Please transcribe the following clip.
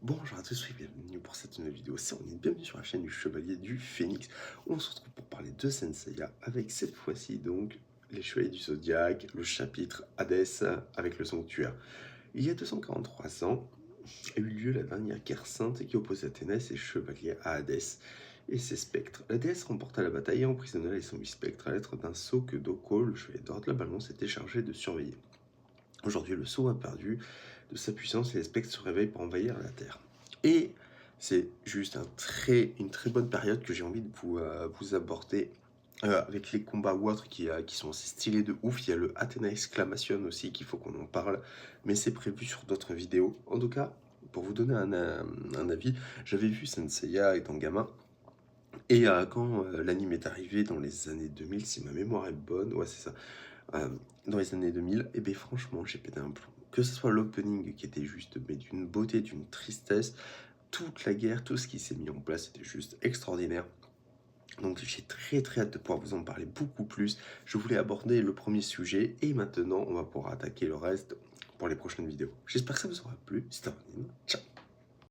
Bonjour à tous et bienvenue pour cette nouvelle vidéo. On est bienvenue sur la chaîne du Chevalier du Phénix où on se retrouve pour parler de Saint Seiya avec cette fois-ci donc les Chevaliers du Zodiaque, le chapitre Hadès avec le sanctuaire. Il y a 243 ans a eu lieu la dernière guerre sainte qui opposait Athéna et ses chevaliers à Hadès et ses spectres. La déesse remporta la bataille et emprisonna les 108 spectres à l'être d'un sceau que Doko, le chevalier d'or de la balance, était chargé de surveiller. Aujourd'hui, le sceau a perdu de sa puissance et les spectres se réveillent pour envahir la Terre. Et c'est juste une très bonne période que j'ai envie de vous aborder avec les combats ou autres qui sont assez stylés de ouf. Il y a le Athena Exclamation aussi qu'il faut qu'on en parle, mais c'est prévu sur d'autres vidéos. En tout cas, pour vous donner un avis, j'avais vu Senseiya étant gamin, et quand l'anime est arrivé dans les années 2000, si ma mémoire est bonne, ouais c'est ça, euh, dans les années 2000, et bien franchement j'ai pété un plomb. Que ce soit l'opening qui était juste mais d'une beauté, d'une tristesse, toute la guerre, tout ce qui s'est mis en place était juste extraordinaire. Donc j'ai très hâte de pouvoir vous en parler beaucoup plus. Je voulais aborder le premier sujet et maintenant on va pouvoir attaquer le reste pour les prochaines vidéos. J'espère que ça vous aura plu. C'était Ciao.